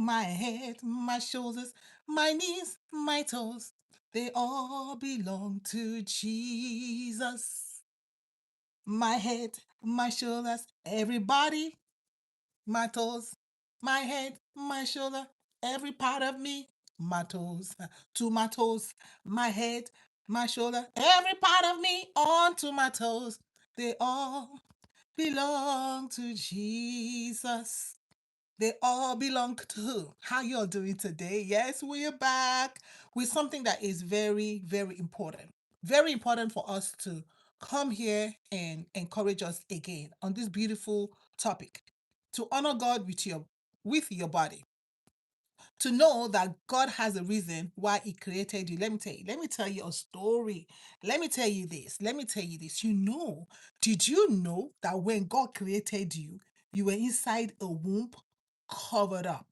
my head, my shoulders, my knees, my toes, they all belong to Jesus. My head, my shoulders, everybody, my toes, my head, my shoulder, every part of me, my toes, to my toes, my head, my shoulder, every part of me, onto my toes. They all belong to Jesus. They all belong to who? How you all doing today? Yes, we are back with something that is very, very important. Very important for us to come here and encourage us again on this beautiful topic. To honor God with your body. To know that God has a reason why He created you. Let me tell you a story. Let me tell you this. Let me tell you this. Did you know that when God created you, you were inside a womb covered up?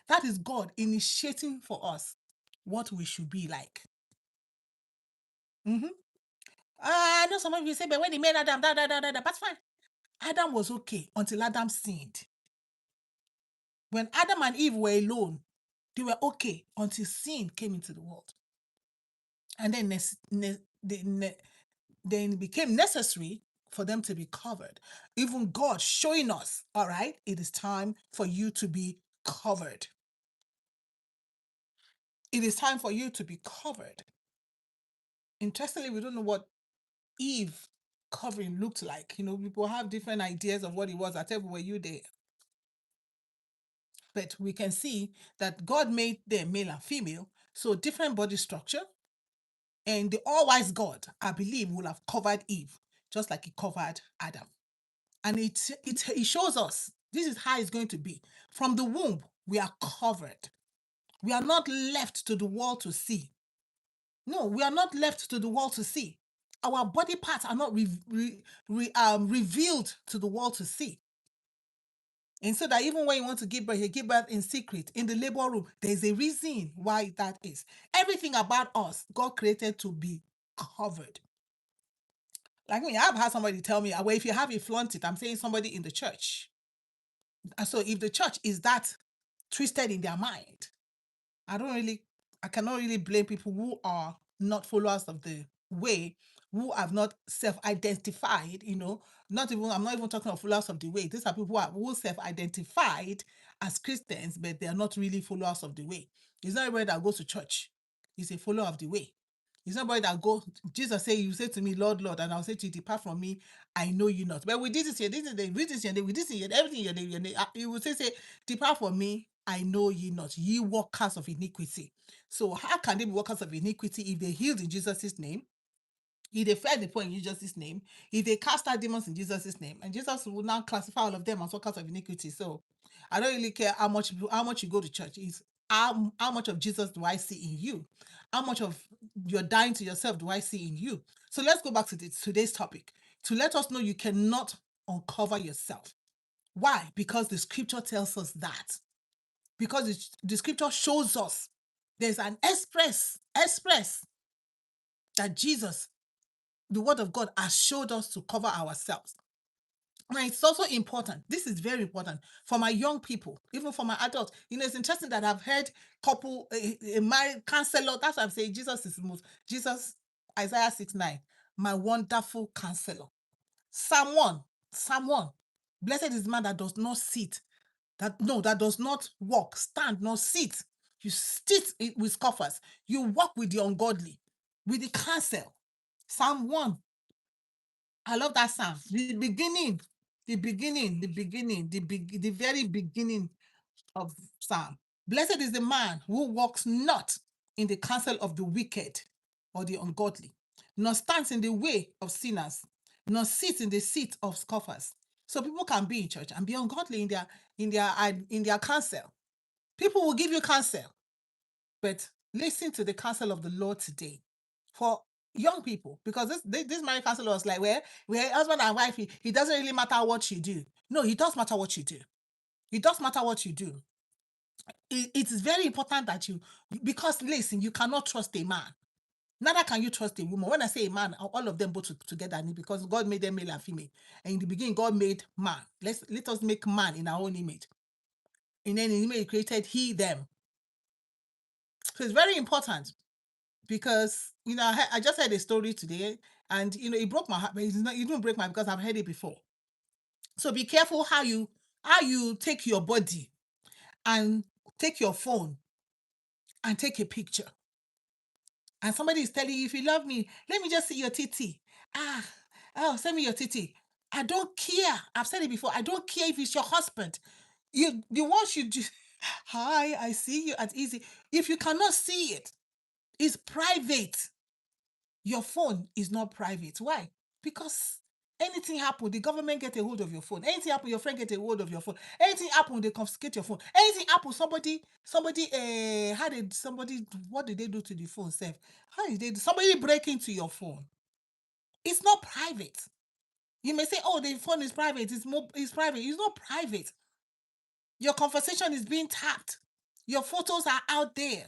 That is God initiating for us what we should be like. Mhm. I know some of you say, but when He made Adam, that's fine. Adam was okay until Adam sinned. When Adam and Eve were alone, they were okay until sin came into the world. And then then it became necessary for them to be covered. Even God showing us, all right, it is time for you to be covered. It is time for you to be covered. Interestingly, we don't know what Eve covering looked like. People have different ideas of what it was. I tell you, were you there? But we can see that God made them male and female, so different body structure. And the all-wise God, I believe, will have covered Eve, just like He covered Adam. And it shows us this is how it's going to be. From the womb, we are covered. We are not left to the world to see. No, we are not left to the world to see. Our body parts are not revealed to the world to see. And so that even when you want to give birth, you give birth in secret, in the labor room. There's a reason why that is. Everything about us, God created to be covered. Like me, I've had somebody tell me, well, if you have a flaunt it, I'm saying somebody in the church. And so if the church is that twisted in their mind, I cannot really blame people who are not followers of the way, who have not self-identified, I'm not even talking of followers of the way. These are people who self-identified as Christians, but they are not really followers of the way. It's not everybody that goes to church. He's a follower of the way. It's not everybody that go. Jesus say, "You say to me, Lord, Lord," and I'll say to you, "Depart from me, I know you not." But with this here, this is the with this here, with this here, everything your name. You will say, "Depart from me, I know ye not, ye workers of iniquity." So how can they be workers of iniquity if they healed in Jesus' name? If they fed the poor in Jesus' name, if they cast out demons in Jesus' name, and Jesus will now classify all of them as workers of iniquity. So I don't really care how much you go to church. Is how much of Jesus do I see in you? How much of you're dying to yourself do I see in you? So let's go back to today's topic to let us know you cannot uncover yourself. Why? Because the scripture tells us that. Because the scripture shows us there's an express that Jesus, the word of God, has showed us to cover ourselves. And it's also important. This is very important for my young people, even for my adults. It's interesting that I've heard a married counselor. That's why I'm saying Jesus is the most. Jesus, Isaiah 6:9, my wonderful counselor. Psalm 1, Psalm 1. Blessed is the man that does not sit, that does not walk, stand, nor sit. You sit with scoffers. You walk with the ungodly, with the counsel. Psalm 1. I love that psalm. The very beginning of Psalm. Blessed is the man who walks not in the counsel of the wicked or the ungodly, nor stands in the way of sinners, nor sits in the seat of scoffers. So people can be in church and be ungodly in their counsel. People will give you counsel, but listen to the counsel of the Lord today for young people, because this married counselor was like, where husband and wife, it doesn't really matter what you do. No, it does matter what you do. It does matter what you do. It is very important that because listen, you cannot trust a man. Neither can you trust a woman. When I say a man, all of them both together, because God made them male and female. And in the beginning, God made man. Let us make man in our own image. And then in the image he created he, them. So it's very important because, I just heard a story today and, it broke my heart, but it didn't break my because I've heard it before. So be careful how you take your body and take your phone and take a picture. And somebody is telling you, if you love me, let me just see your titty. Ah, oh, send me your titty. I don't care. I've said it before. I don't care if it's your husband. The one should just, hi, I see you at easy. If you cannot see it, it's private. Your phone is not private. Why? Because anything happen, the government get a hold of your phone. Anything happen, your friend get a hold of your phone. Anything happen, they confiscate your phone. Anything happen, somebody what did they do to the phone self? How did they do? Somebody break into your phone. It's not private. You may say, oh, the phone is private. It's private. It's not private. Your conversation is being tapped. Your photos are out there.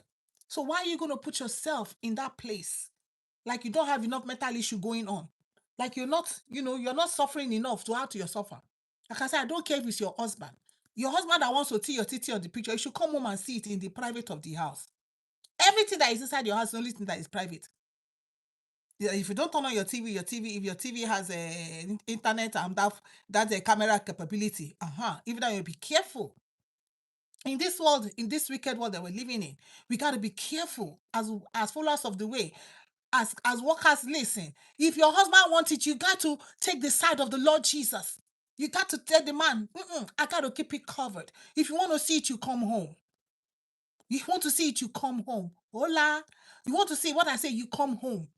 So why are you going to put yourself in that place? Like you don't have enough mental issue going on. Like you're not suffering enough to how to your suffer. Like I said, I don't care if it's your husband. Your husband that wants to see your titty on the picture, you should come home and see it in the private of the house. Everything that is inside your house is the only thing that is private. Yeah, if you don't turn on your TV, if your TV has a internet and that's a camera capability, even that you be careful. In this world, in this wicked world that we're living in, we got to be careful as followers of the way, as workers. Listen, if your husband wants it, you got to take the side of the Lord Jesus. You got to tell the man, I got to keep it covered. If you want to see it, you come home. You want to see it, you come home. Hola. You want to see what I say, you come home.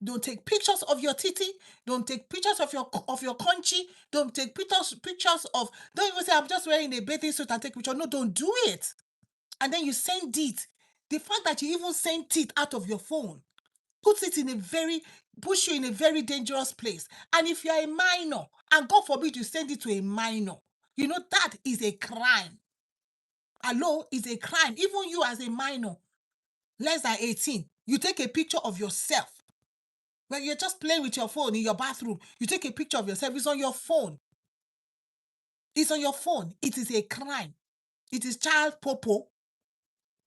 Don't take pictures of your titty. Don't take pictures of your country. Don't take pictures of. Don't even say I'm just wearing a bathing suit and take picture. No, don't do it. And then you send it. The fact that you even sent it out of your phone puts you in a very dangerous place. And if you're a minor, and God forbid you send it to a minor, that is a crime. Hello, is a crime. Even you as a minor, less than 18, you take a picture of yourself. When you're just playing with your phone in your bathroom, you take a picture of yourself. It's on your phone. It's on your phone. It is a crime. It is child popo.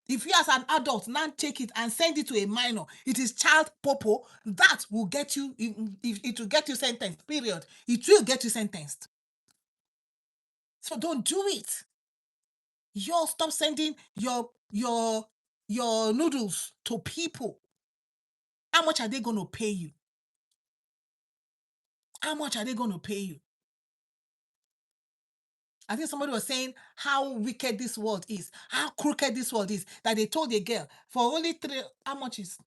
If you as an adult now take it and send it to a minor, it is child popo. That will get you, it will get you sentenced, period. It will get you sentenced. So don't do it. Stop sending your noodles to people. How much are they going to pay you? How much are they going to pay you? I think somebody was saying how wicked this world is, how crooked this world is, that they told a girl for only how much is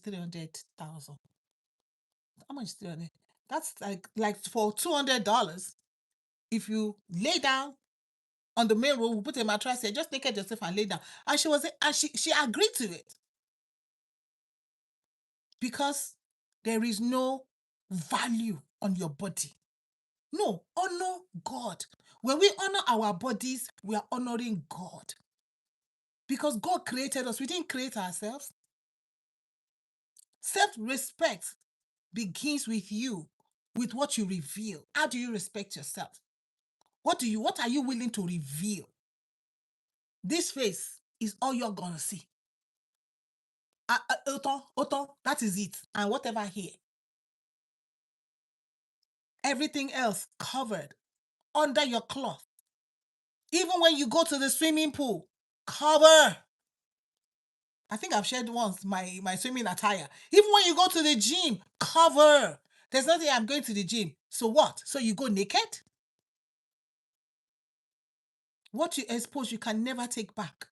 300,000? How much is 300? That's like for $200. If you lay down on the main road, we put a mattress here, just naked yourself and lay down. And she agreed to it because there is no value on your body. No, honor God. When we honor our bodies, we are honoring God. Because God created us, we didn't create ourselves. Self-respect begins with you, with what you reveal. How do you respect yourself? What are you willing to reveal? This face is all you're gonna see. Oton, that is it. And whatever here. Everything else covered under your cloth. Even when you go to the swimming pool, cover. I think I've shared once my swimming attire. Even when you go to the gym, cover. There's nothing I'm going to the gym. So what? So you go naked? What you expose, you can never take back.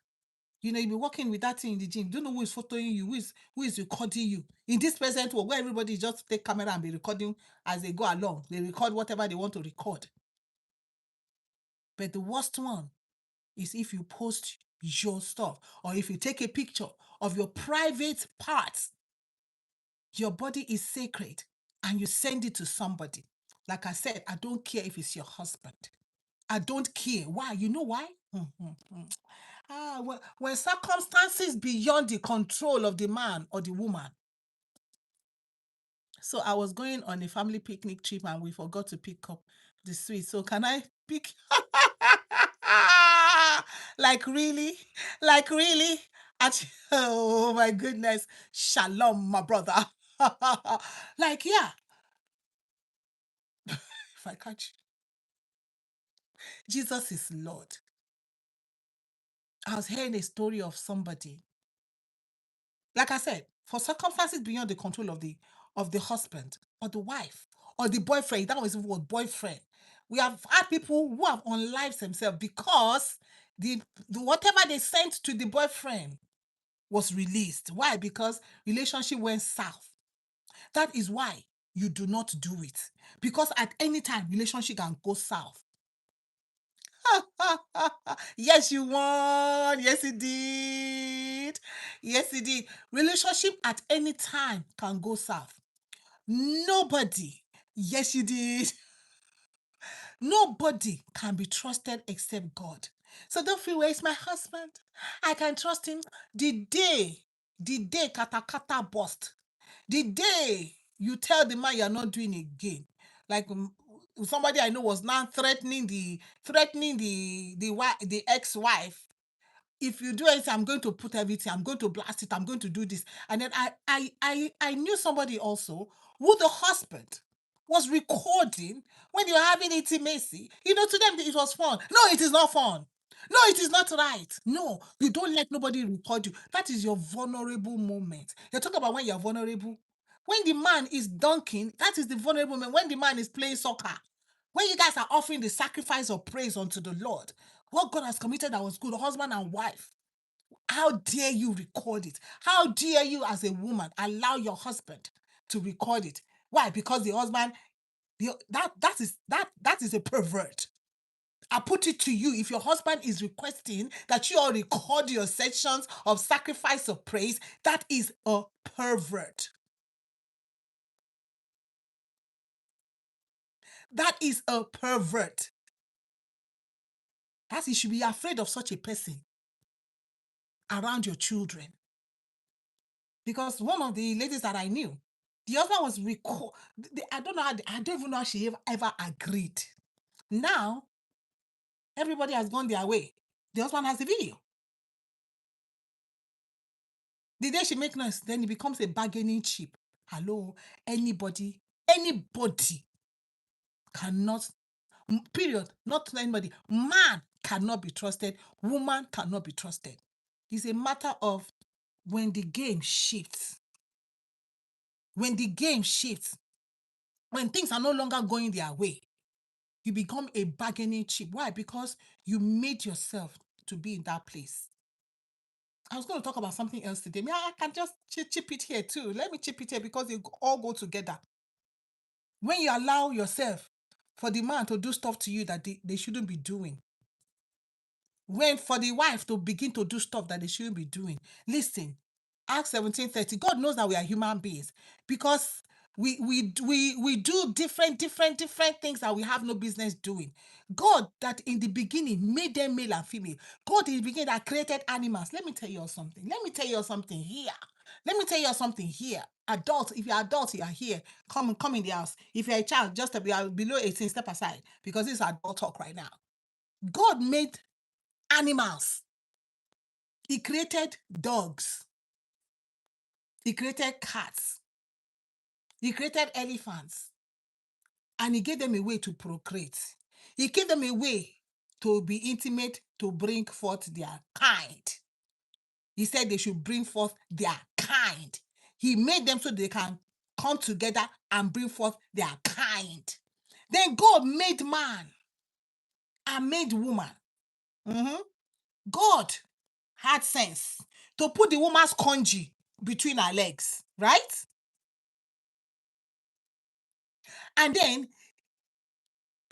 You'll be working with that thing in the gym. Don't know who is photoing you, who is recording you. In this present world where everybody just take camera and be recording as they go along. They record whatever they want to record. But the worst one is if you post your stuff or if you take a picture of your private parts. Your body is sacred and you send it to somebody. Like I said, I don't care if it's your husband. I don't care. Why? You know why? When circumstances beyond the control of the man or the woman. So I was going on a family picnic trip and we forgot to pick up the sweets. So can I pick? Like really? Like really? Oh my goodness. Shalom, my brother. Like, yeah, if I catch Jesus is Lord. I was hearing a story of somebody, like I said, for circumstances beyond the control of the husband or the wife or the boyfriend. That was even what boyfriend. We have had people who have unlived themselves because the whatever they sent to the boyfriend was released. Why? Because relationship went south. That is why you do not do it. Because at any time, relationship can go south. Yes, you won. Yes, it did. Yes, it did. Relationship at any time can go south. Nobody, yes, you did. Nobody can be trusted except God. So don't feel, where is my husband? I can trust him. The day kata kata bust, the day you tell the man you're not doing again, like somebody I know was now threatening the ex-wife. If you do anything, I'm going to put everything, I'm going to blast it, I'm going to do this. And then I knew somebody also who the husband was recording when they were having intimacy. To them it was fun. No, it is not fun. No, it is not right. No, you don't let nobody record you. That is your vulnerable moment. You're talking about when you're vulnerable. When the man is dunking, that is the vulnerable moment. When the man is playing soccer, when you guys are offering the sacrifice of praise unto the Lord, what God has committed that was good, husband and wife. How dare you record it? How dare you, as a woman, allow your husband to record it? Why? Because the husband, that is a pervert. I put it to you, if your husband is requesting that you all record your sessions of sacrifice of praise, that is a pervert. That is a pervert. That you should be afraid of such a person around your children. Because one of the ladies that I knew, the husband was I don't know I don't even know how she ever agreed. Now everybody has gone their way. The husband has the video. The day she makes noise, then it becomes a bargaining chip. Hello, anybody cannot, period, not anybody. Man cannot be trusted. Woman cannot be trusted. It's a matter of when the game shifts. When the game shifts, when things are no longer going their way, you become a bargaining chip. Why? Because you made yourself to be in that place. I was going to talk about something else today. I can just chip it here too. Let me chip it here because they all go together. When you allow yourself for the man to do stuff to you that they shouldn't be doing, when for the wife to begin to do stuff that they shouldn't be doing. Listen, Acts 17:30. God knows that we are human beings because we do different things that we have no business doing. God that in the beginning made them male and female. God in the beginning that created animals. Let me tell you something. Let me tell you something here. Let me tell you something here. Adults, if you're adult, you are here. Come in the house. If you're a child, just be below 18, step aside because this is adult talk right now. God made animals. He created dogs. He created cats. He created elephants. And he gave them a way to procreate. He gave them a way to be intimate, to bring forth their kind. He said they should bring forth their kind. He made them so they can come together and bring forth their kind. Then God made man and made woman. Mhm. God had sense to put the woman's congee between her legs, right? And then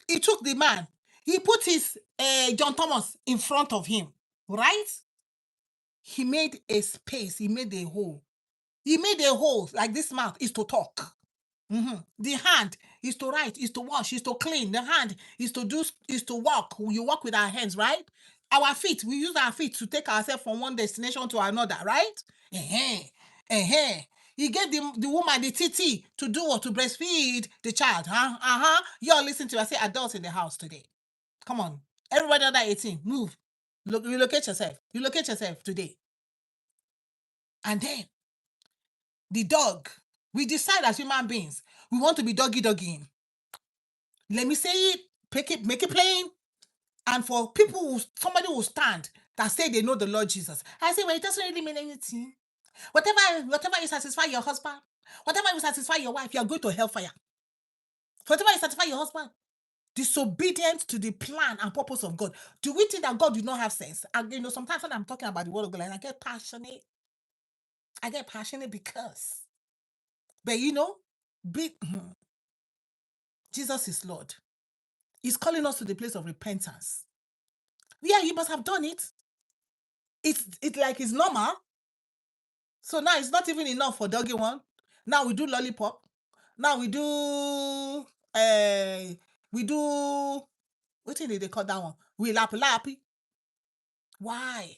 he took the man, he put his John Thomas in front of him, right? He made a space, he made a hole. He made a hole like this mouth is to talk. The hand is to write, is to wash, is to clean. The hand is to walk. You walk with our hands, right? Our feet, we use our feet to take ourselves from one destination to another, right? He gave the woman the titi to do what? To breastfeed the child. You're listening to, I say adults in the house today. Come on. Everybody under 18, move. Look, relocate yourself. Relocate yourself today. And then the dog, we decide as human beings, we want to be doggy. Let me say it, make it plain. And for people somebody will stand that say they know the Lord Jesus. I say, well, it doesn't really mean anything. Whatever you satisfy your husband, whatever you satisfy your wife, you are going to hellfire. Whatever you satisfy your husband, disobedient to the plan and purpose of God. Do we think that God do not have sense? And sometimes when I'm talking about the word of God, I get passionate. I get passionate because, but be, Jesus is Lord. He's calling us to the place of repentance. Yeah, you must have done it. It's like it's normal. So now it's not even enough for doggy one. Now we do lollipop. Now we do what did they call that one? We lappy. Why?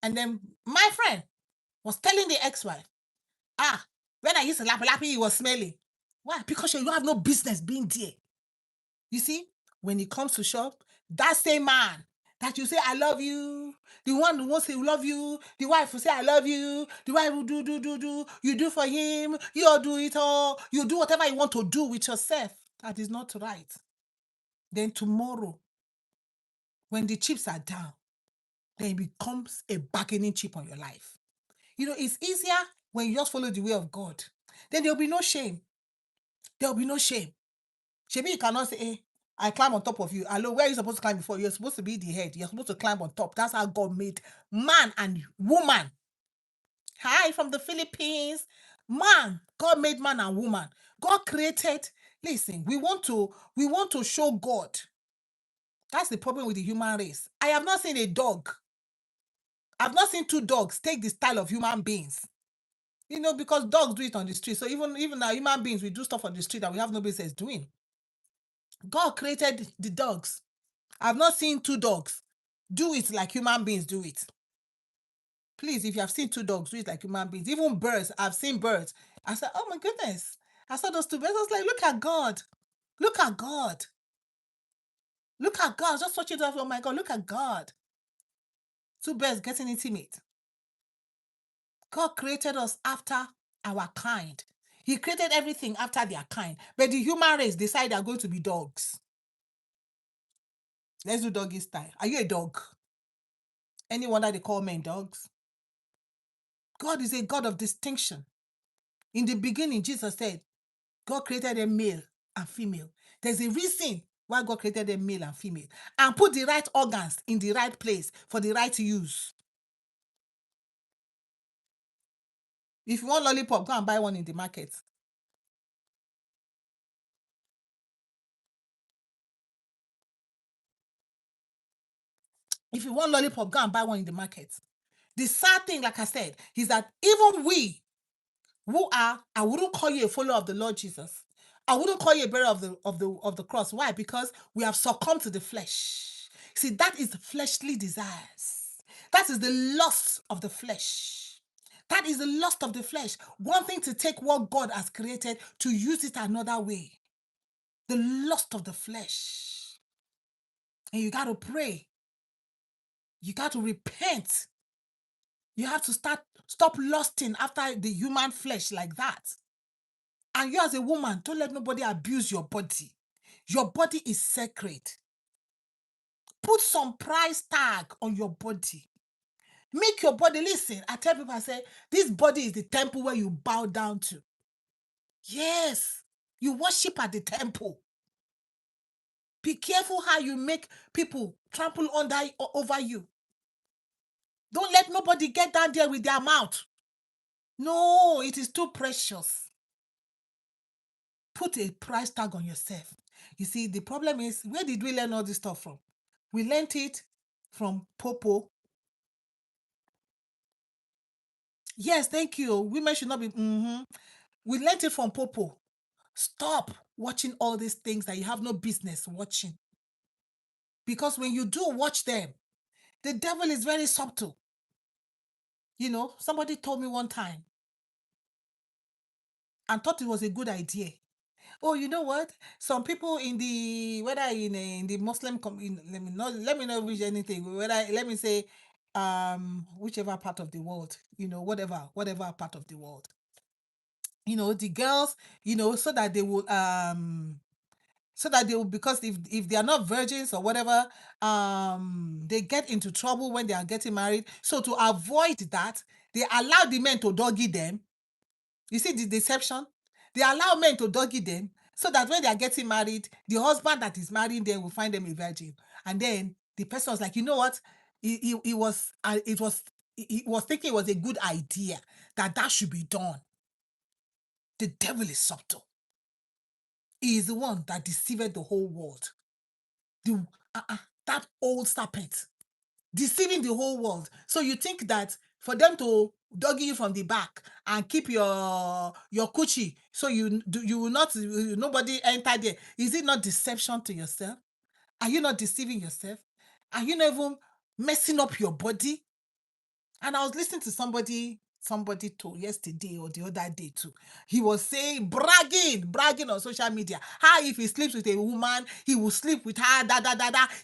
And then my friend was telling the ex-wife, when I used to lappy, he was smelling. Why? Because you have no business being there. You see, when it comes to shop, that same man that you say, I love you, the one who wants to love you, the wife will say, I love you, the wife will do, you do for him, you all do it all, you do whatever you want to do with yourself. That is not right. Then tomorrow, when the chips are down, then it becomes a bargaining chip on your life. It's easier when you just follow the way of God. Then there'll be no shame. There'll be no shame. Shebi, you cannot say, I climb on top of you. Hello, where are you supposed to climb before? You're supposed to be the head. You're supposed to climb on top. That's how God made man and woman. Hi, from the Philippines. Man, God made man and woman. God created. Listen, we want to show God. That's the problem with the human race. I have not seen a dog. I've not seen two dogs take the style of human beings. Because dogs do it on the street. So even now, human beings, we do stuff on the street that we have no business doing. God created the dogs. I've not seen two dogs do it like human beings do it. Please, if you have seen two dogs do it like human beings, even birds, I've seen birds. I said, oh my goodness. I saw those two birds. I was like, look at God. Look at God. Look at God. Just watch it off. Oh my God, look at God. Two birds getting intimate. God created us after our kind. He created everything after their kind. But the human race decide they're going to be dogs. Let's do doggy style. Are you a dog? Any wonder they call men dogs? God is a God of distinction. In the beginning, Jesus said, God created a male and female. There's a reason why God created a male and female and put the right organs in the right place for the right use. If you want lollipop, go and buy one in the market. If you want lollipop, go and buy one in the market. The sad thing, like I said, is that even we I wouldn't call you a follower of the Lord Jesus. I wouldn't call you a bearer of the cross. Why? Because we have succumbed to the flesh. See, that is fleshly desires. That is the lust of the flesh. That is the lust of the flesh. Wanting to take what God has created to use it another way. The lust of the flesh. And you got to pray. You got to repent. You have to stop lusting after the human flesh like that. And you as a woman, don't let nobody abuse your body. Your body is sacred. Put some price tag on your body. Make your body, listen, I tell people, I say, this body is the temple where you bow down to. Yes, you worship at the temple. Be careful how you make people trample over you. Don't let nobody get down there with their mouth. No, it is too precious. Put a price tag on yourself. You see, the problem is, where did we learn all this stuff from? We learned it from Popo. Yes, thank you. Women should not be. We learned it from Popo. Stop watching all these things that you have no business watching. Because when you do watch them, the devil is very subtle. Somebody told me one time and thought it was a good idea. Oh, you know what? Some people in the whether in the Muslim let me not reach anything. Whether let me say whichever part of the world, whatever part of the world. The girls, so that they will, because if they are not virgins or whatever, they get into trouble when they are getting married. So to avoid that, they allow the men to doggy them. You see the deception? They allow men to doggy them so that when they are getting married, the husband that is marrying them will find them a virgin. And then the person was like, you know what? He was it was he was thinking it was a good idea that should be done. The devil is subtle. He is the one that deceived the whole world. The that old serpent deceiving the whole world. So you think that for them to doggy you from the back and keep your coochie, so you will not nobody enter there. Is it not deception to yourself? Are you not deceiving yourself? Are you not even messing up your body? And I was listening to somebody told yesterday or the other day too. He was saying, bragging on social media. How if he sleeps with a woman, he will sleep with her,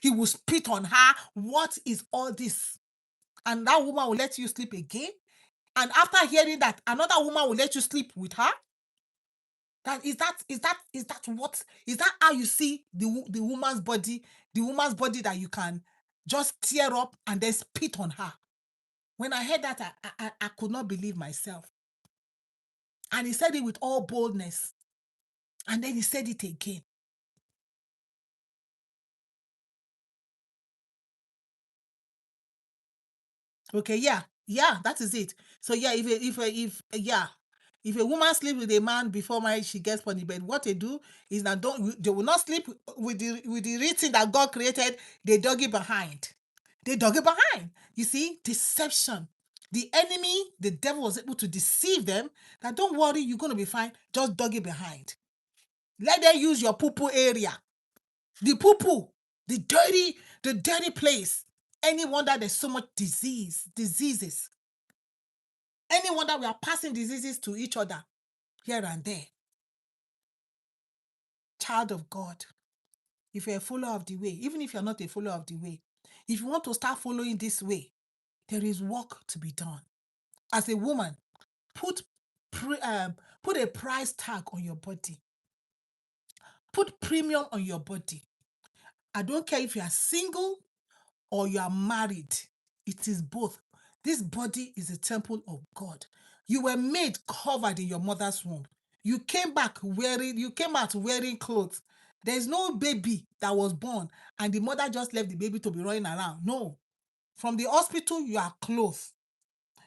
he will spit on her. What is all this? And that woman will let you sleep again? And after hearing that, another woman will let you sleep with her? Is that how you see the woman's body, that you can just tear up and then spit on her? When I heard that, I could not believe myself. And he said it with all boldness. And then he said it again. Okay, yeah, that is it. So yeah, if a woman sleep with a man before marriage, she gets put in bed. What they do is that they will not sleep with the written that God created. They dug it behind. You see, deception. The enemy, the devil, was able to deceive them. That don't worry, you're going to be fine. Just dug it behind. Let them use your poo area. The poo, the dirty place. Any wonder there's so much diseases. Any wonder we are passing diseases to each other here and there. Child of God, if you're a follower of the way, even if you're not a follower of the way, if you want to start following this way, there is work to be done. As a woman, put put a price tag on your body. Put premium on your body. I don't care if you are single or you are married. It is both. This body is a temple of God. You were made covered in your mother's womb. You came out wearing clothes. There's no baby that was born and the mother just left the baby to be running around. No. From the hospital, you are clothed.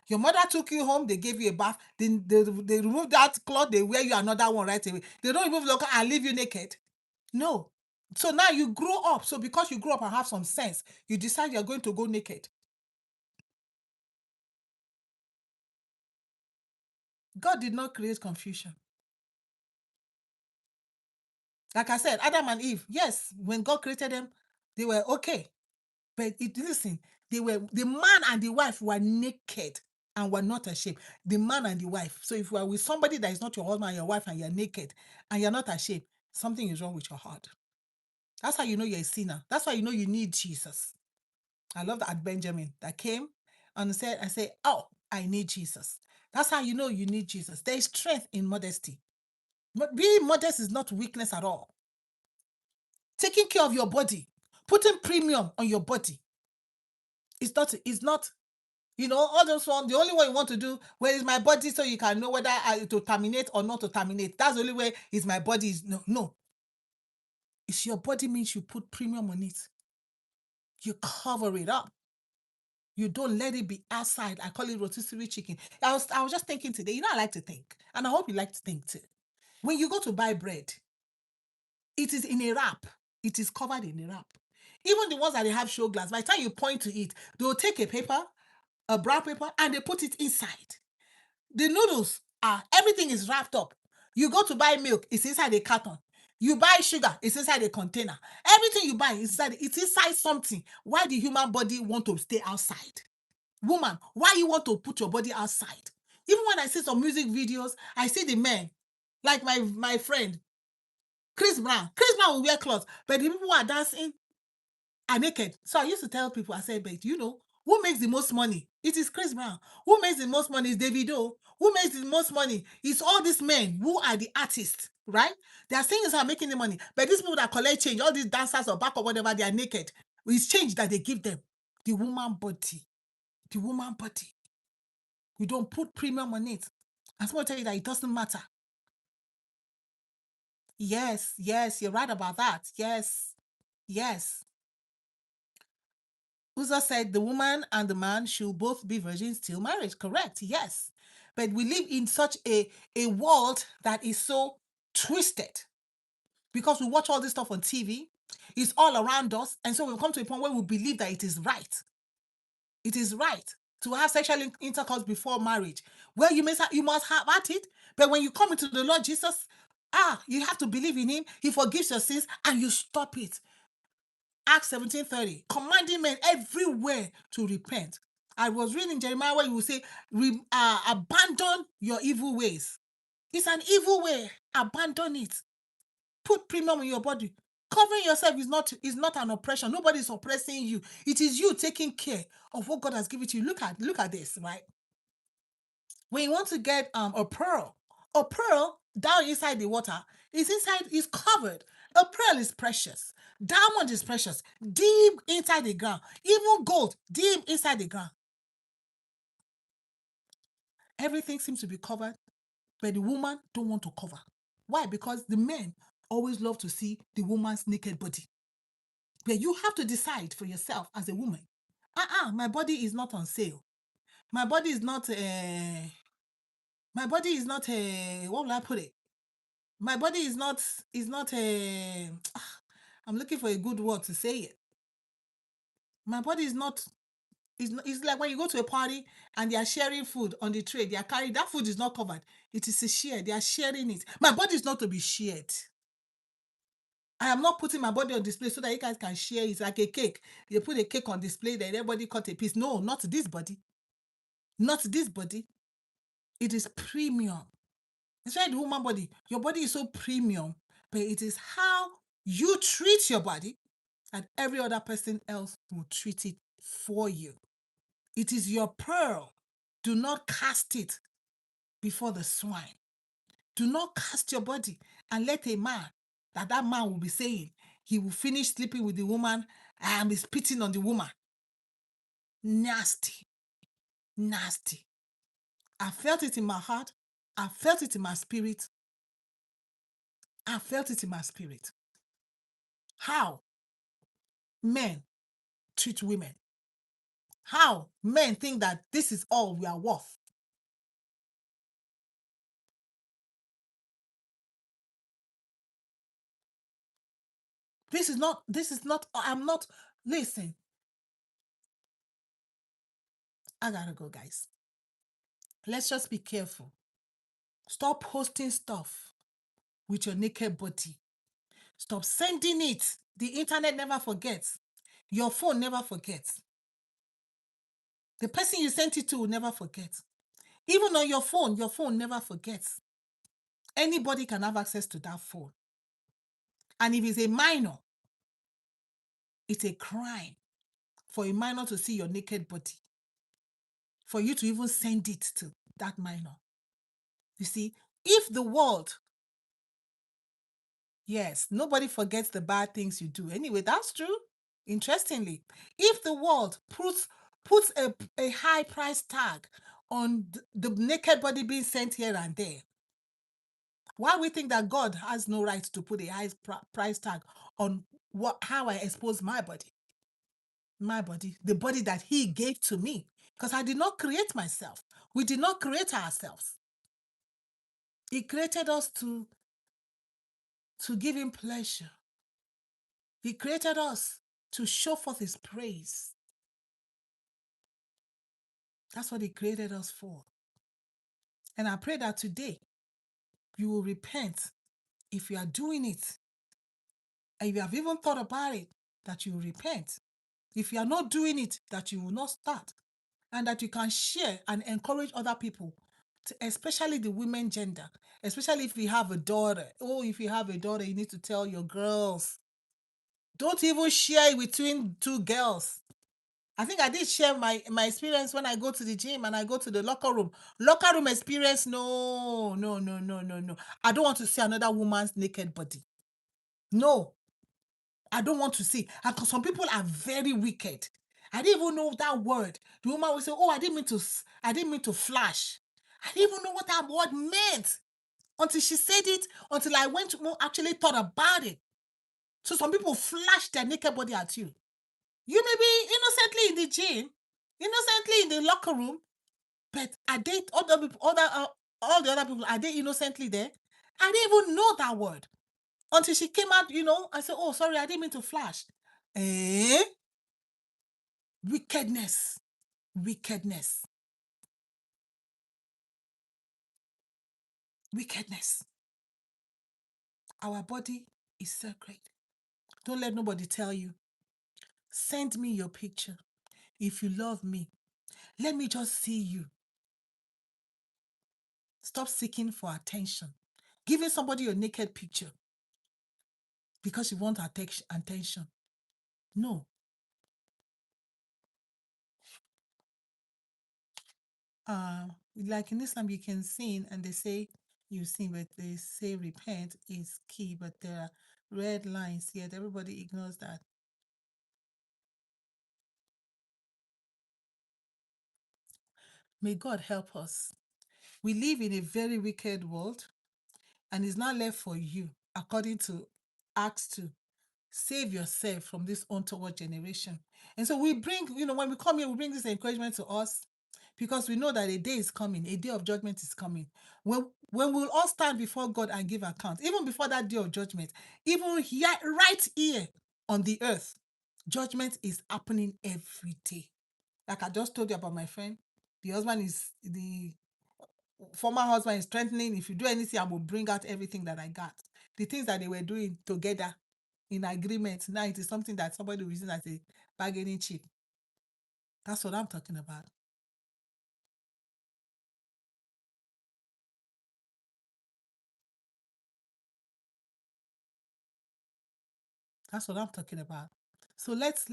Your mother took you home, they gave you a bath, they removed that cloth, they wear you another one right away. They don't even look and leave you naked. No. So now you grow up. So because you grew up and have some sense, you decide you're going to go naked. God did not create confusion. Like I said, Adam and Eve, yes, when God created them, they were okay. But listen, the man and the wife were naked and were not ashamed. The man and the wife. So if you are with somebody that is not your husband and your wife and you're naked and you're not ashamed, something is wrong with your heart. That's how you know you're a sinner. That's why you know you need Jesus. I love that Benjamin that came and said, oh, I need Jesus. That's how you know you need Jesus. There is strength in modesty. But being modest is not weakness at all. Taking care of your body, putting premium on your body. It's not, all those one, the only way you want to do, where is my body so you can know whether to terminate or not to terminate. That's the only way is my body is, no. It's your body means you put premium on it. You cover it up. You don't let it be outside. I call it rotisserie chicken. I was just thinking today, I like to think, and I hope you like to think too. When you go to buy bread, it is in a wrap. It is covered in a wrap. Even the ones that they have show glass, by the time you point to it, they'll take a paper, a brown paper, and they put it inside. The noodles everything is wrapped up. You go to buy milk, it's inside a carton. You buy sugar, it's inside a container. Everything you buy is it's inside something. Why the human body want to stay outside? Woman, why you want to put your body outside? Even when I see some music videos, I see the men, like my friend. Chris Brown. Chris Brown will wear clothes, but the people who are dancing are naked. So I used to tell people, I said, but you know, who makes the most money? It is Chris Brown. Who makes the most money is Davido. Who makes the most money is all these men who are the artists, right? They are saying are making the money. But these people that collect change, all these dancers or back or whatever, they are naked. It's change that they give them. The woman body. The woman body. We don't put premium on it. I'm going to tell you that it doesn't matter. Yes, yes, you're right about that. Yes, yes. Uzzah said the woman and the man should both be virgins till marriage. Correct, yes. But we live in such a world that is so twisted because we watch all this stuff on TV. It's all around us. And so we come to a point where we believe that it is right. It is right to have sexual intercourse before marriage. Well, you must have at it. But when you come into the Lord Jesus, you have to believe in him. He forgives your sins and you stop it. Acts 17:30, commanding men everywhere to repent. I was reading Jeremiah where you will say, abandon your evil ways. It's an evil way. Abandon it. Put premium on your body. Covering yourself is not an oppression. Nobody is oppressing you. It is you taking care of what God has given to you. Look at this, right? When you want to get a pearl down inside the water is covered. A pearl is precious. Diamond is precious. Deep inside the ground. Even gold, deep inside the ground. Everything seems to be covered, but the woman don't want to cover. Why? Because the men always love to see the woman's naked body. But you have to decide for yourself as a woman. My body is not on sale. My body is not what will I put it? My body is not I'm looking for a good word to say it. My body is not it's like when you go to a party and they are sharing food on the tray, they are carrying that food is not covered. It is a share. They are sharing it. My body is not to be shared. I am not putting my body on display so that you guys can share it like a cake. You put a cake on display, then everybody cut a piece. No, not this body. Not this body. It is premium. It's like the woman body. Your body is so premium, but it is how you treat your body and every other person else will treat it for you. It is your pearl. Do not cast it before the swine. Do not cast your body and let a man, that man will be saying, he will finish sleeping with the woman and be spitting on the woman. Nasty. Nasty. I felt it in my heart. I felt it in my spirit. I felt it in my spirit. How men treat women. How men think that this is all we are worth. This is not, listen, I gotta go, guys. Let's just be careful. Stop posting stuff with your naked body. Stop sending it. The internet never forgets. Your phone never forgets. The person you sent it to will never forget. Even on your phone never forgets. Anybody can have access to that phone. And if it's a minor, it's a crime for a minor to see your naked body. For you to even send it to that minor. You see, if the world, yes, nobody forgets the bad things you do. Anyway, that's true. Interestingly, if the world puts a high price tag on the naked body being sent here and there, why we think that God has no right to put a high price tag on how I expose my body? My body, the body that he gave to me, because I did not create myself. We did not create ourselves. He created us to give him pleasure. He created us to show forth his praise. That's what he created us for. And I pray that today you will repent if you are doing it. And if you have even thought about it, that you will repent. If you are not doing it, that you will not start. And that you can share and encourage other people especially the women gender, especially if you have a daughter. Oh, if you have a daughter, you need to tell your girls. Don't even share it between two girls. I think I did share my experience when I go to the gym and I go to the locker room. Locker room experience, no, no, no, no, no, no. I don't want to see another woman's naked body. No, I don't want to see. And 'cause some people are very wicked. I didn't even know that word. The woman will say, "Oh, I didn't mean to flash." I didn't even know what that word meant until she said it, until I went to actually thought about it. So some people flash their naked body at you. You may be innocently in the gym, innocently in the locker room, but are they other people, all the other people, are they innocently there? I didn't even know that word until she came out, I said, "Oh, sorry, I didn't mean to flash." Eh? Wickedness. Wickedness. Wickedness. Our body is sacred. Don't let nobody tell you. Send me your picture. If you love me, let me just see you. Stop seeking for attention. Giving somebody your naked picture because you want attention. No. Like in Islam, you can sin and they say you sin, but they say repent is key, but there are red lines, yet everybody ignores that. May God help us. We live in a very wicked world, and it's not left for you, according to Acts 2. Save yourself from this untoward generation. And so we bring, when we come here, we bring this encouragement to us because we know that a day is coming, a day of judgment is coming. When we'll all stand before God and give account, even before that day of judgment, even here, right here on the earth, judgment is happening every day. Like I just told you about my friend, the former husband is threatening, if you do anything, I will bring out everything that I got. The things that they were doing together in agreement, now it is something that somebody will use as a bargaining chip. That's what I'm talking about. That's what I'm talking about. So let's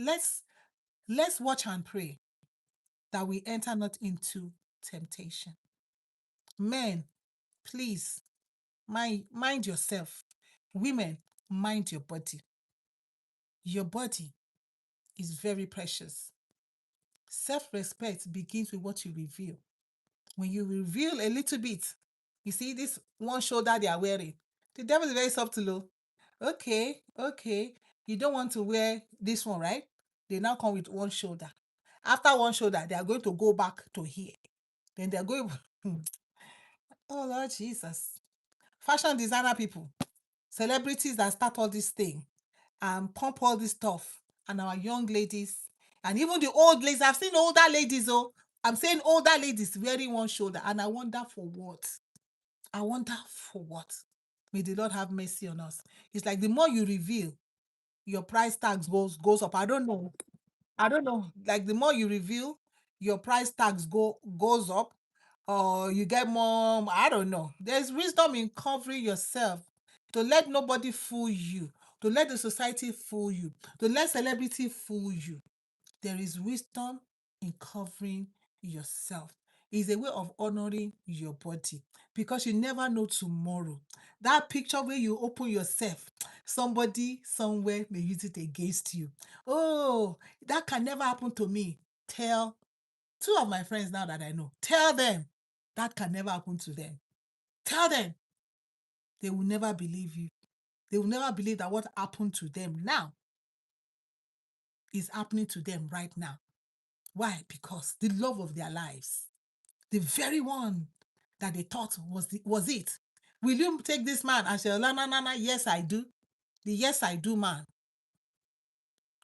watch and pray that we enter not into temptation. Men, please mind yourself. Women, mind your body. Your body is very precious. Self-respect begins with what you reveal. When you reveal a little bit, you see this one shoulder they are wearing. The devil is very subtle. Okay, you don't want to wear this one, right? They now come with one shoulder. After one shoulder, they are going to go back to here. Then they are going, oh Lord Jesus. Fashion designer people, celebrities that start all this thing and pump all this stuff, and our young ladies, and even the old ladies. I've seen older ladies, I'm saying older ladies wearing one shoulder, and I wonder for what? I wonder for what? May the Lord have mercy on us. It's like the more you reveal, your price tags goes up. I don't know. Like the more you reveal, your price tags goes up, or you get more. I don't know. There's wisdom in covering yourself. To let nobody fool you. To let the society fool you. To let celebrity fool you. There is wisdom in covering yourself. It's a way of honoring your body because you never know tomorrow. That picture where you open yourself, somebody somewhere may use it against you. Oh, that can never happen to me. Tell two of my friends now that I know, tell them that can never happen to them. Tell them. They will never believe you. They will never believe that what happened to them now is happening to them right now. Why? Because the love of their lives, the very one that they thought was it. Will you take this man? I said, no, yes, I do. The yes, I do man.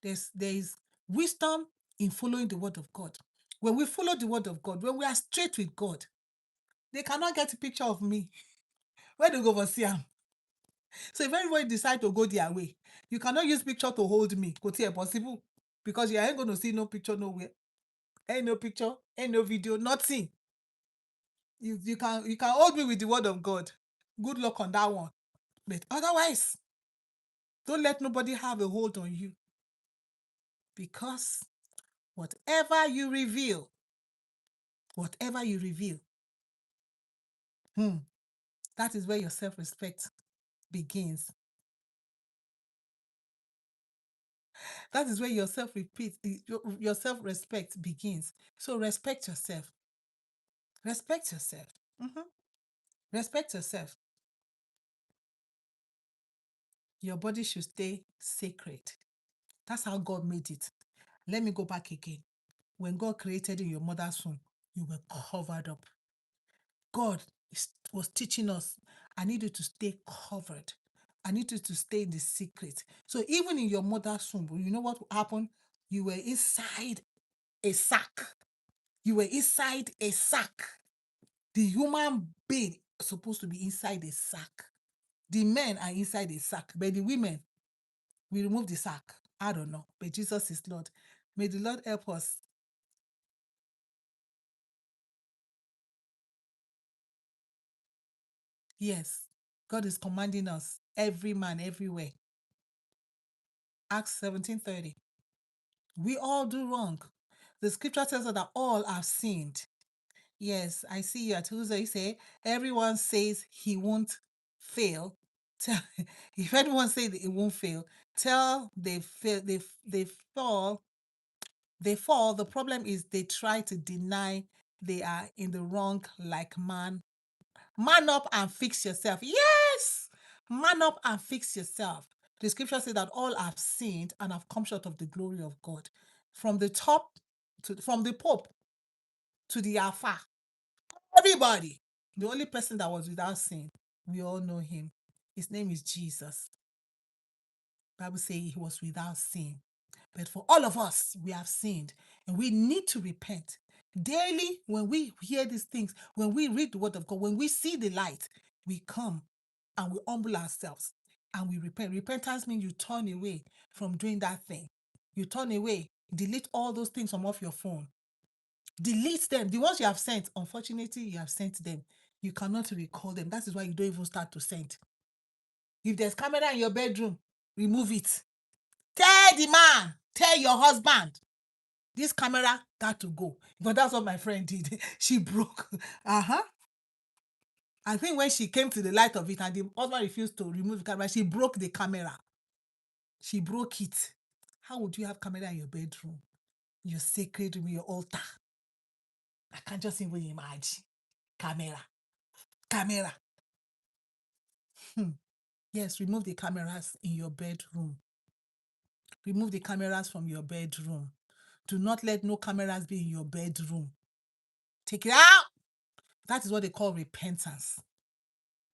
There is wisdom in following the word of God. When we follow the word of God, when we are straight with God, they cannot get a picture of me. Where do you go for see am? So if everybody decide to go their way, you cannot use picture to hold me. Go to possible because you ain't going to see no picture nowhere. Ain't no picture, ain't no video, nothing. You can hold me with the word of God. Good luck on that one. But otherwise, don't let nobody have a hold on you. Because whatever you reveal, whatever you reveal, that is where your self-respect begins. That is where your self-respect begins. So respect yourself. Respect yourself. Mhm. Respect yourself. Your body should stay sacred. That's how God made it. Let me go back again. When God created in your mother's womb, you were covered up. God was teaching us, I need you to stay covered. I need you to stay in the secret. So even in your mother's womb, you know what happened? You were inside a sack. You were inside a sack. The human being is supposed to be inside a sack. The men are inside a sack, but the women, we remove the sack. I don't know, but Jesus is Lord. May the Lord help us. Yes, God is commanding us, every man, everywhere. Acts 17:30. We all do wrong. The scripture tells us that all have sinned. Yes, I see you at Tuesday say everyone says he won't fail. Tell, if anyone says it won't fail, tell they fail, they fall, they fall. The problem is they try to deny they are in the wrong, like man. Man up and fix yourself. Yes, man up and fix yourself. The scripture says that all have sinned and have come short of the glory of God. From the top from the Pope to the Alpha, everybody. The only person that was without sin, we all know him. His name is Jesus. Bible says he was without sin. But for all of us, we have sinned and we need to repent. Daily, when we hear these things, when we read the word of God, when we see the light, we come and we humble ourselves and we repent. Repentance means you turn away from doing that thing. You turn away, delete all those things from off your phone. Delete them. The ones you have sent, unfortunately, you have sent them. You cannot recall them. That is why you don't even start to send. If there's camera in your bedroom, remove it. Tell the man, tell your husband, this camera got to go. But that's what my friend did. She broke. I think when she came to the light of it and the husband refused to remove the camera, she broke the camera. She broke it. How would you have camera in your bedroom? Your sacred room, your altar. I can't just even imagine. Camera. Camera. Yes, remove the cameras in your bedroom. Remove the cameras from your bedroom. Do not let no cameras be in your bedroom. Take it out. That is what they call repentance.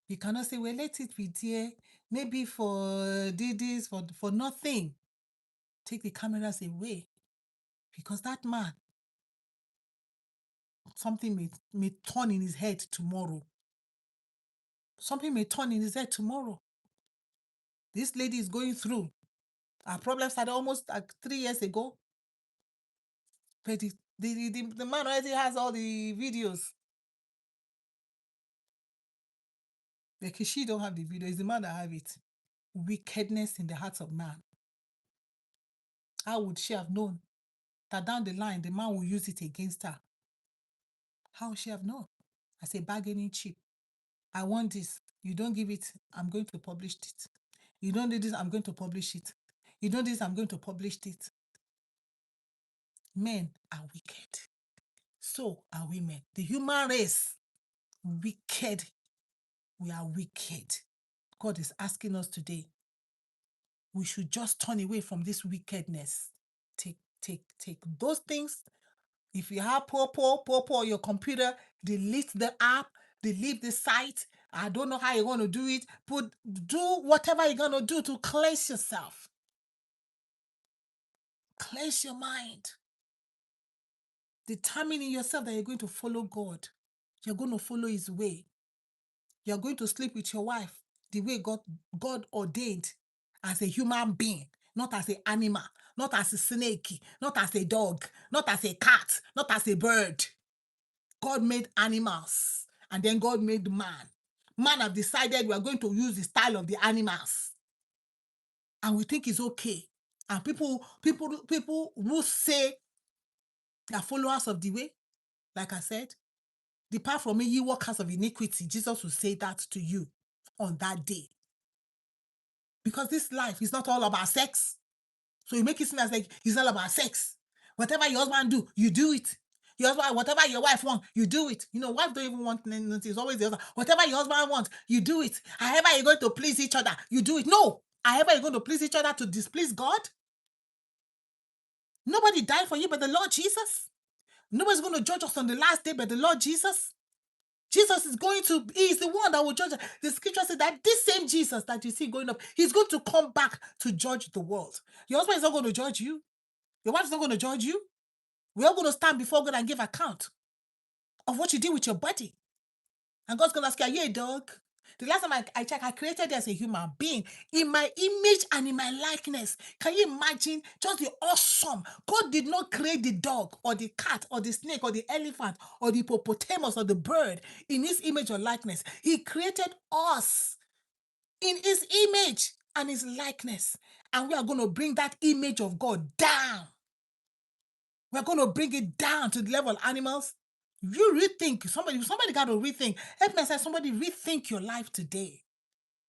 You cannot say, well, let it be there. Maybe for this, for nothing. Take the cameras away. Because that man, something may turn in his head tomorrow. Something may turn in his head tomorrow. This lady is going through. Our problem started almost like 3 years ago. But the man already has all the videos. Like she don't have the video. It's the man that have it. Wickedness in the hearts of man. How would she have known that down the line the man will use it against her? How would she have known? As a bargaining chip. I want this. You don't give it, I'm going to publish it. You don't do this, I'm going to publish it. You don't do this, I'm going to publish it. Men are wicked. So are women. The human race, wicked. We are wicked. God is asking us today, we should just turn away from this wickedness. Take those things. If you have popo on your computer, delete the app, delete the site. I don't know how you're going to do it. Do whatever you're going to do to cleanse yourself. Cleanse your mind. Determine in yourself that you're going to follow God. You're going to follow his way. You're going to sleep with your wife the way God ordained, as a human being, not as an animal, not as a snake, not as a dog, not as a cat, not as a bird. God made animals And then God made man. Man have decided we are going to use the style of the animals. And we think it's okay. And people who say they are followers of the way, like I said, depart from me, ye workers of iniquity. Jesus will say that to you on that day. Because this life is not all about sex. So you make it seem as like it's all about sex. Whatever your husband do, you do it. Your husband, whatever your wife wants, you do it. You know, wife don't even want nothing. It's always the other. Whatever your husband wants, you do it. However you're going to please each other, you do it. No. However you're going to please each other to displease God. Nobody died for you but the Lord Jesus. Nobody's going to judge us on the last day but the Lord Jesus. Jesus is he is the one that will judge us. The scripture says that this same Jesus that you see going up, he's going to come back to judge the world. Your husband is not going to judge you. Your wife is not going to judge you. We're all going to stand before God and give account of what you did with your body. And God's going to ask you, are you a dog? The last time I checked, I created you as a human being in my image and in my likeness. Can you imagine just the awesome? God did not create the dog or the cat or the snake or the elephant or the hippopotamus or the bird in his image or likeness. He created us in his image and his likeness. And we are going to bring that image of God down. We're going to bring it down to the level of animals. You rethink. Somebody got to rethink. Help me say, somebody rethink your life today.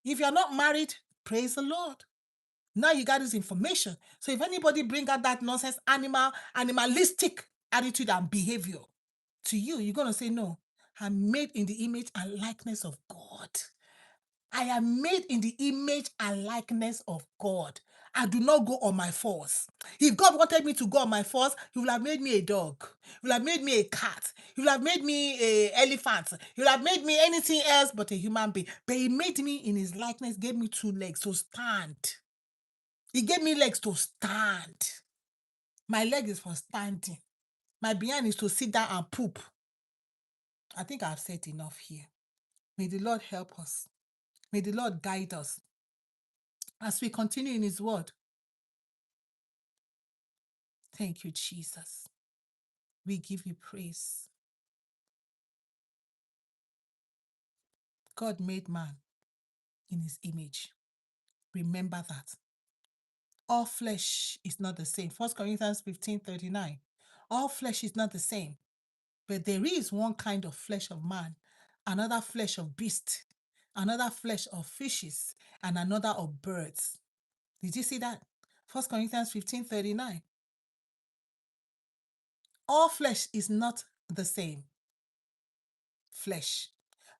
If you're not married, praise the Lord. Now you got this information. So if anybody bring out that nonsense animalistic attitude and behavior to you, you're going to say, no, I'm made in the image and likeness of God. I am made in the image and likeness of God. I do not go on my force. If God wanted me to go on my force, He would have made me a dog. He would have made me a cat. He would have made me an elephant. He would have made me anything else but a human being. But He made me in His likeness, gave me 2 legs to stand. He gave me legs to stand. My leg is for standing. My behind is to sit down and poop. I think I've said enough here. May the Lord help us. May the Lord guide us as we continue in His word. Thank you, Jesus. We give you praise. God made man in His image. Remember that. All flesh is not the same. 1 Corinthians 15:39. All flesh is not the same, but there is one kind of flesh of man, another flesh of beast, another flesh of fishes, and another of birds. Did you see that? 1 Corinthians 15:39. All flesh is not the same flesh,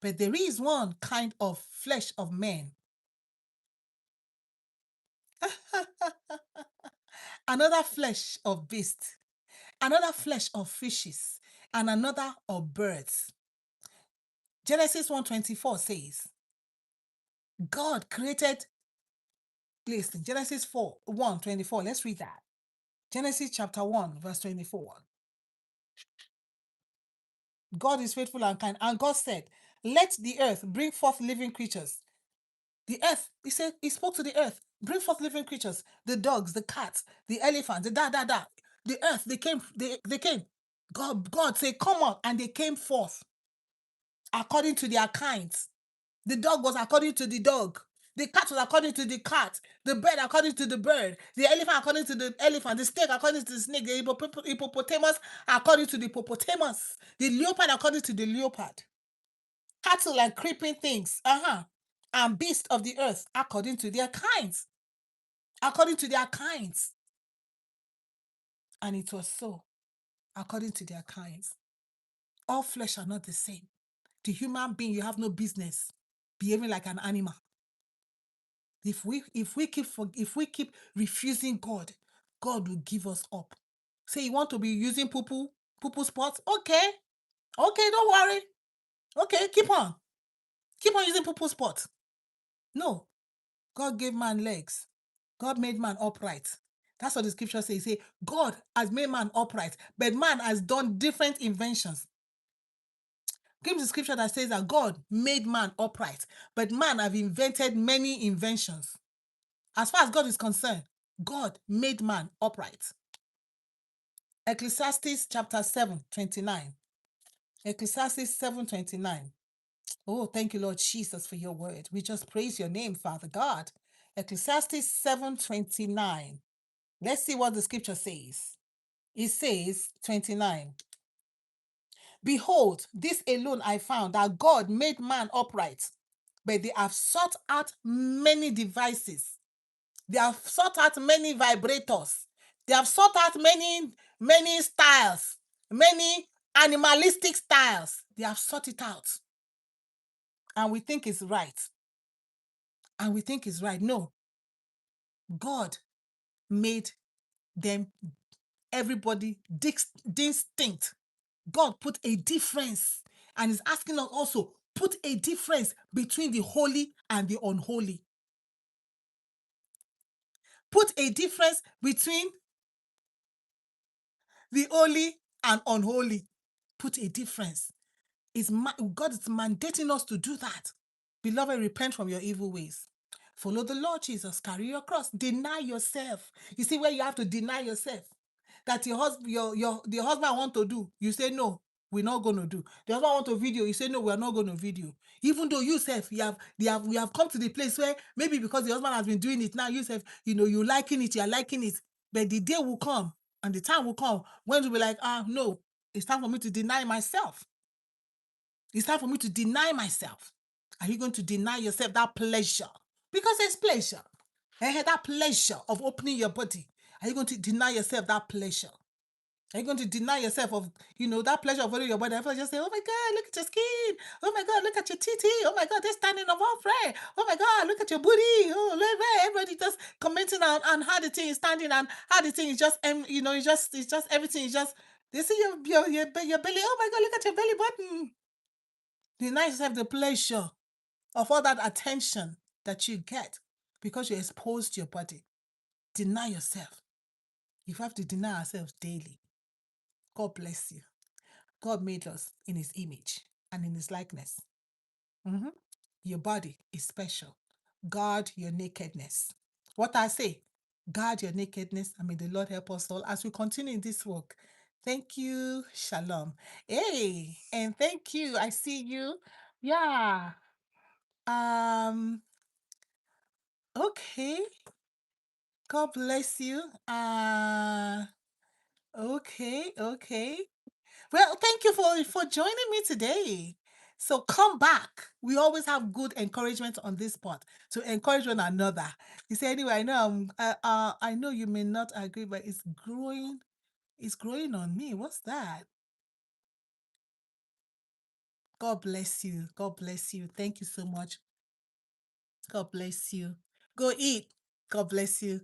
but there is one kind of flesh of man, another flesh of beasts, another flesh of fishes, and another of birds. Genesis 1:24 says, God created, listen, Genesis 1:24. Let's read that. Genesis chapter 1, verse 24. God is faithful and kind. And God said, let the earth bring forth living creatures. The earth, he said, he spoke to the earth, bring forth living creatures, the dogs, the cats, the elephants, the da. The earth, they came. God said, come on, and they came forth according to their kinds. The dog was according to the dog. The cat was according to the cat. The bird according to the bird. The elephant according to the elephant. The snake according to the snake. The hippopotamus according to the hippopotamus. The leopard according to the leopard. Cattle and creeping things. And beasts of the earth according to their kinds. According to their kinds. And it was so, according to their kinds. All flesh are not the same. The human being, you have no business behaving like an animal. If we keep refusing God, God will give us up. Say you want to be using poo spots? Okay, don't worry. Okay, keep on using poo spots. No, God gave man legs. God made man upright. That's what the scripture says. Say God has made man upright, but man has done different inventions. Give me the scripture that says that God made man upright, but man have invented many inventions. As far as God is concerned, God made man upright. Ecclesiastes chapter 7:29. Ecclesiastes 7:29. Oh, thank you, Lord Jesus, for your word. We just praise your name, Father God. Ecclesiastes 7:29. Let's see what the scripture says. It says, 29. Behold, this alone I found, that God made man upright, but they have sought out many devices. They have sought out many vibrators. They have sought out many styles, many animalistic styles. They have sought it out. And we think it's right. And we think it's right. No, God made them, everybody distinct. God put a difference and is asking us also put a difference between the holy and the unholy. Put a difference between the holy and unholy. Put a difference. God is mandating us to do that. Beloved, repent from your evil ways. Follow the Lord Jesus. Carry your cross. Deny yourself. You see where you have to deny yourself. That your husband, the husband want to do, you say no, we're not going to do. The husband want to video, you say no, we're not going to video. Even though you self, we have come to the place where maybe because the husband has been doing it now, you self, you liking it, you're liking it. But the day will come and the time will come when you'll be like, no, it's time for me to deny myself. It's time for me to deny myself. Are you going to deny yourself that pleasure? Because there's pleasure. That pleasure of opening your body. Are you going to deny yourself that pleasure? Are you going to deny yourself of, that pleasure of opening your body? I just say, oh my God, look at your skin. Oh my God, look at your titty. Oh my God, they're standing up all right. Oh my God, look at your booty. Oh, look, everybody just commenting on how the thing is standing and how the thing is just, it's just everything is just, they see your belly. Oh my God, look at your belly button. Deny yourself the pleasure of all that attention that you get because you exposed your body. Deny yourself. You have to deny ourselves daily. God bless you. God made us in his image and in his likeness. Mhm. Your body is special. Guard your nakedness. What I say, guard your nakedness, and may the Lord help us all as we continue in this work. Thank you. Shalom. Hey, and thank you. I see you. Yeah. Okay. God bless you. Okay. Well, thank you for joining me today. So come back. We always have good encouragement on this part to encourage one another. You say anyway. I know you may not agree, but it's growing. It's growing on me. What's that? God bless you. God bless you. Thank you so much. God bless you. Go eat. God bless you.